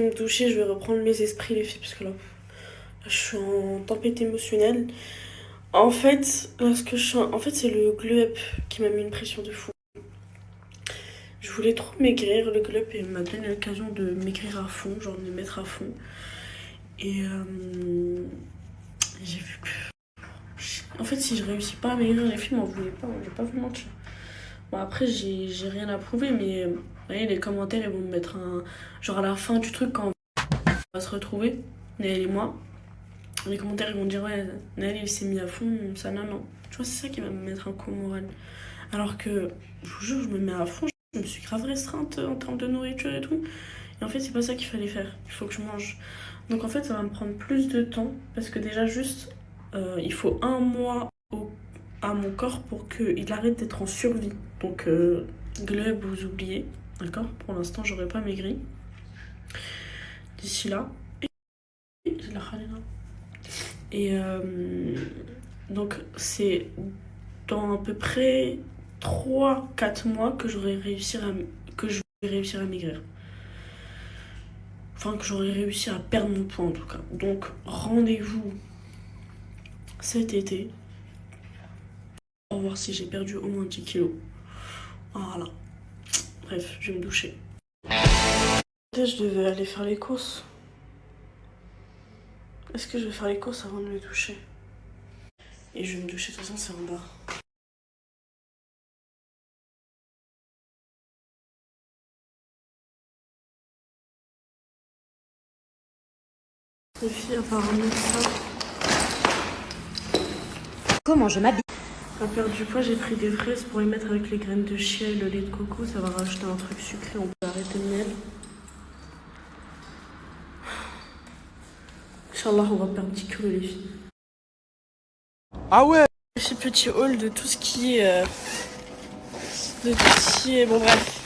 Je vais me doucher, je vais reprendre mes esprits les filles parce que là je suis en tempête émotionnelle. En fait, en fait c'est le glow up qui m'a mis une pression de fou. Je voulais trop maigrir, le glow up et m'a donné l'occasion de maigrir à fond, genre de me mettre à fond. Et j'ai vu que... En fait, si je réussis pas à maigrir, les filles m'en voulaient pas, j'ai pas voulu mentir. Bon, après, j'ai rien à prouver, mais vous voyez, les commentaires, ils vont me mettre un... Genre à la fin du truc, quand on va se retrouver, Naël et moi, les commentaires, ils vont dire, ouais, Naël, il s'est mis à fond, ça, non. Tu vois, c'est ça qui va me mettre un coup au moral. Alors que, je vous jure, je me mets à fond, je me suis grave restreinte en termes de nourriture et tout. Et en fait, c'est pas ça qu'il fallait faire. Il faut que je mange. Donc en fait, ça va me prendre plus de temps, parce que déjà, juste, il faut 1 mois à mon corps pour qu'il arrête d'être en survie. Donc, globe, vous oubliez, d'accord? Pour l'instant, j'aurais pas maigri. D'ici là. J'ai la khalina. Et donc, c'est dans à peu près 3-4 mois que je vais réussir à maigrir. Enfin, que j'aurais réussi à perdre mon poids en tout cas. Donc, rendez-vous cet été. On va voir si j'ai perdu au moins 10 kilos. Voilà. Bref, je vais me doucher. Je devais aller faire les courses. Est-ce que je vais faire les courses avant de me doucher? Et je vais me doucher, de toute façon, c'est en bas. Les filles, apparemment, ça. Comment je m'habille? Pour perdre du poids, j'ai pris des fraises pour y mettre avec les graines de chia et le lait de coco. Ça va rajouter un truc sucré, on peut arrêter le miel. Inch'Allah, on va perdre 10 kilos, les filles. Ah ouais. Ce petit haul de tout ce qui est... Bon bref.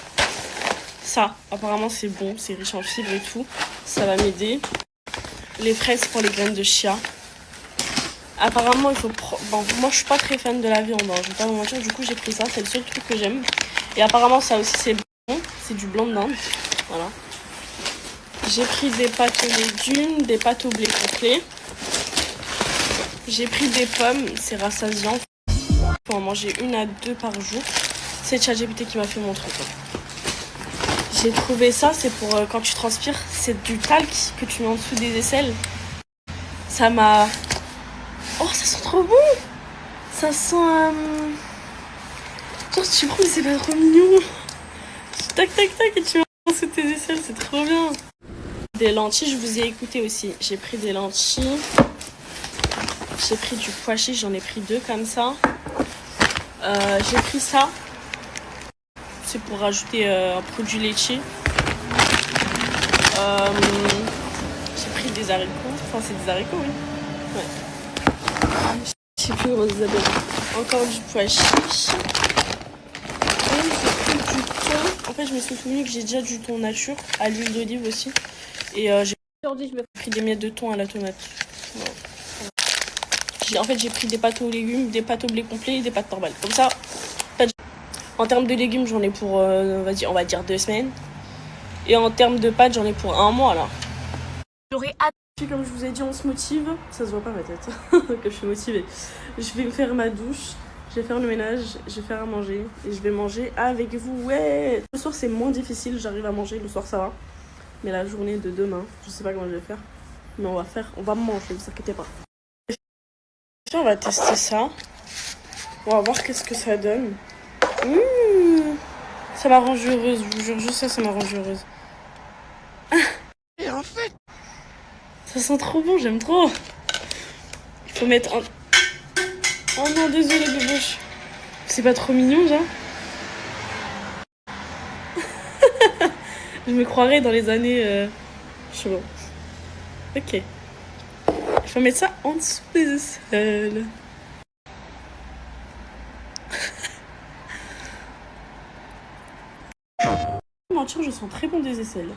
Ça, apparemment, c'est bon, c'est riche en fibres et tout. Ça va m'aider. Les fraises pour les graines de chia. Apparemment, il faut... Bon, moi, je suis pas très fan de la viande, hein, je vais pas vous mentir. Du coup, j'ai pris ça, c'est le seul truc que j'aime. Et apparemment, ça aussi, c'est bon. C'est du blanc de dinde. Voilà. J'ai pris des pâtes aux légumes, des pâtes au blé complet. J'ai pris des pommes, c'est rassasiant. Il faut en manger 1 à 2 par jour. C'est ChatGPT qui m'a fait mon truc. J'ai trouvé ça, c'est pour quand tu transpires, c'est du talc que tu mets en dessous des aisselles. Ça m'a... Oh, ça sent trop bon! Ça sent... Genre, tu prends, mais c'est pas trop mignon. Tac, tac, tac, et tu mets en dessous tes aisselles, c'est trop bien. Des lentilles, je vous ai écouté aussi. J'ai pris des lentilles. J'ai pris du pois chiche, j'en ai pris 2 comme ça. J'ai pris ça. C'est pour rajouter un produit laitier. J'ai pris des haricots. Enfin, c'est des haricots, oui. Ouais. Je sais plus comment on les appelle. Encore du pois chiche. Et j'ai pris du thon. En fait, je me suis souvenu que j'ai déjà du thon nature, à l'huile d'olive aussi. Et j'ai pris des miettes de thon à la tomate. Voilà. En fait, j'ai pris des pâtes aux légumes, des pâtes au blé complet et des pâtes normales. Comme ça, en termes de légumes, j'en ai pour, on va dire 2 semaines. Et en termes de pâtes, j'en ai pour 1 mois, là. J'aurais hâte. Comme je vous ai dit, on se motive. Ça se voit pas ma tête, que je suis motivée. Je vais faire ma douche, je vais faire le ménage, je vais faire à manger. Et je vais manger avec vous, ouais. Le soir, c'est moins difficile, j'arrive à manger. Le soir, ça va. Mais la journée de demain, je sais pas comment je vais faire. Mais on va manger, ne vous inquiétez pas. On va tester ça. On va voir qu'est-ce que ça donne. Ça m'a rendue heureuse, je vous jure, juste ça m'a rendue heureuse. Et en fait, Ça sent trop bon, j'aime trop. Il faut mettre un... Oh non, désolé de bouche. C'est pas trop mignon, genre. Je me croirais dans les années... Je sais pas. Ok. Il faut mettre ça en dessous des aisselles. Mentir, je sens très bon des aisselles.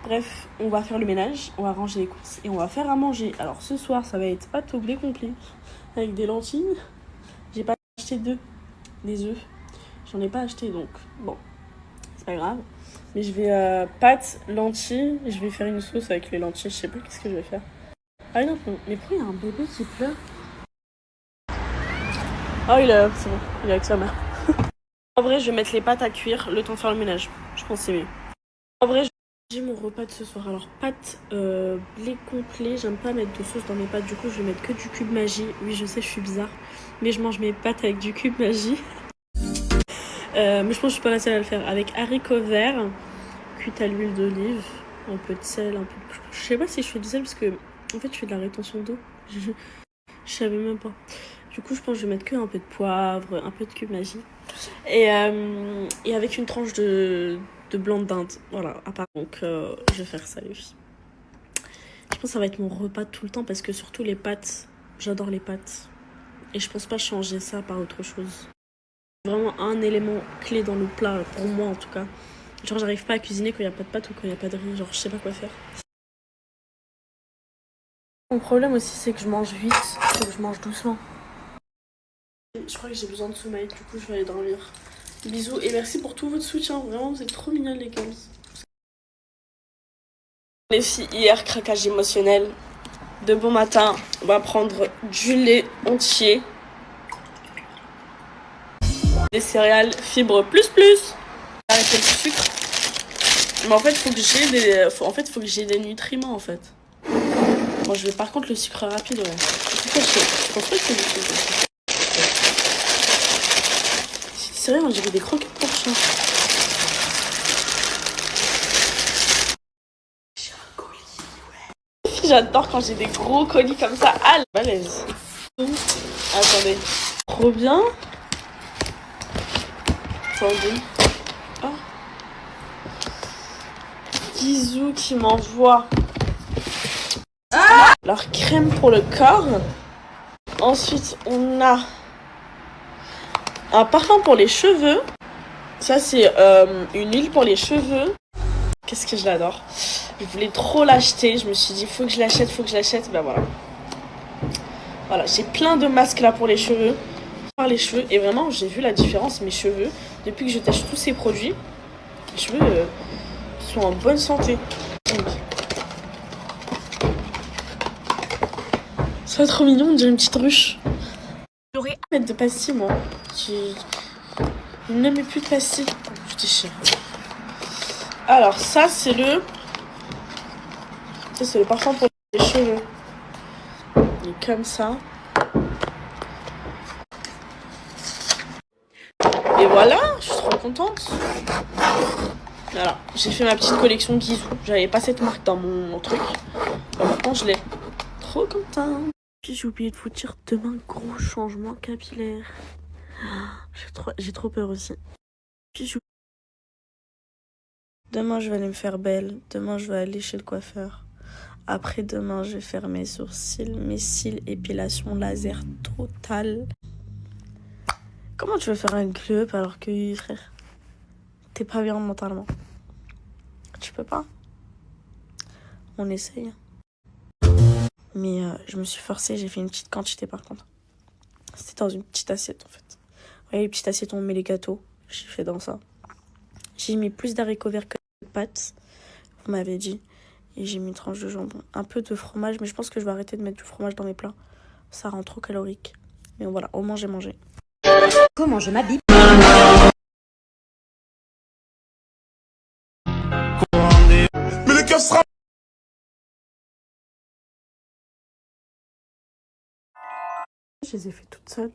Bref, on va faire le ménage, on va ranger les courses et on va faire à manger. Alors ce soir, ça va être pâte au blé complet avec des lentilles. J'ai pas acheté des œufs. J'en ai pas acheté donc bon, c'est pas grave. Mais je vais pâtes, lentilles. Je vais faire une sauce avec les lentilles. Je sais pas qu'est-ce que je vais faire. Ah non, mais pourquoi il y a un bébé qui pleure? Oh, c'est bon, il est avec sa mère. En vrai, je vais mettre les pâtes à cuire le temps de faire le ménage. Je pense que c'est mieux. En vrai, j'ai mon repas de ce soir. Alors, pâtes blé complet. J'aime pas mettre de sauce dans mes pâtes. Du coup, je vais mettre que du cube Maggi. Oui, je sais, je suis bizarre. Mais je mange mes pâtes avec du cube Maggi. Mais je pense que je suis pas la seule à le faire. Avec haricots verts, cuite à l'huile d'olive, un peu de sel, un peu de... Je sais pas si je fais du sel parce que, en fait, je fais de la rétention d'eau. Je savais même pas. Du coup, je pense que je vais mettre que un peu de poivre, un peu de cube Maggi. Et avec une tranche de blanc de dinde. Voilà, à part. Donc, je vais faire ça, les filles. Je pense que ça va être mon repas tout le temps parce que surtout les pâtes, j'adore les pâtes. Et je pense pas changer ça par autre chose. Vraiment un élément clé dans le plat, pour moi en tout cas. Genre, j'arrive pas à cuisiner quand il y a pas de pâtes ou quand il y a pas de riz. Genre, je sais pas quoi faire. Mon problème aussi, c'est que je mange vite, faut que je mange doucement. Je crois que j'ai besoin de sommeil, du coup, je vais aller dormir. Bisous et merci pour tout votre soutien. Vraiment, vous êtes trop mignons, les gars. Les filles, hier, craquage émotionnel. De bon matin, on va prendre du lait entier. Des céréales, fibres plus. Arrêter le sucre. Mais en fait, faut que j'ai des nutriments en fait. Bon, je vais par contre le sucre rapide, ouais. Je pense pas que c'est du sucre. C'est sérieux, on dirait des croquettes pour chat. J'ai un colis, ouais. J'adore quand j'ai des gros colis comme ça. Ah, balèze. Attendez. Trop bien. Attendez. Oh. Guizou qui m'envoie leur crème pour le corps. Ensuite, on a un parfum pour les cheveux. Ça, c'est une huile pour les cheveux. Qu'est-ce que je l'adore. Je voulais trop l'acheter. Je me suis dit, faut que je l'achète. Ben voilà. Voilà, j'ai plein de masques là pour les cheveux. Les cheveux. Et vraiment, j'ai vu la différence, mes cheveux. Depuis que je tâche tous ces produits, les cheveux sont en bonne santé. C'est trop mignon, on dirait une petite ruche. J'aurais à mettre de pastilles, moi. Je ne mets plus de pastilles. Je déchire. Alors, ça, c'est le parfum pour les cheveux. Il est comme ça. Et voilà, je suis trop contente. Voilà, j'ai fait ma petite collection Guizou. J'avais pas cette marque dans mon truc. Bon, maintenant, je l'ai. Trop contente. Puis j'ai oublié de vous dire, demain, gros changement capillaire. J'ai trop peur aussi. Puis demain, je vais aller me faire belle. Demain, je vais aller chez le coiffeur. Après, demain, je vais faire mes sourcils, mes cils, épilation laser totale. Comment tu veux faire un glow-up alors que, frère, t'es pas bien mentalement? Tu peux pas? On essaye. Mais je me suis forcée, j'ai fait une petite quantité par contre. C'était dans une petite assiette en fait. Vous voyez les petites assiettes où on met les gâteaux? J'ai fait dans ça. J'ai mis plus d'haricots verts que de pâtes, vous m'avez dit. Et j'ai mis une tranche de jambon. Un peu de fromage, mais je pense que je vais arrêter de mettre du fromage dans mes plats. Ça rend trop calorique. Mais voilà, au moins j'ai mangé. Comment je m'habille? Mais le keuf sera... Je les ai fait toutes seules.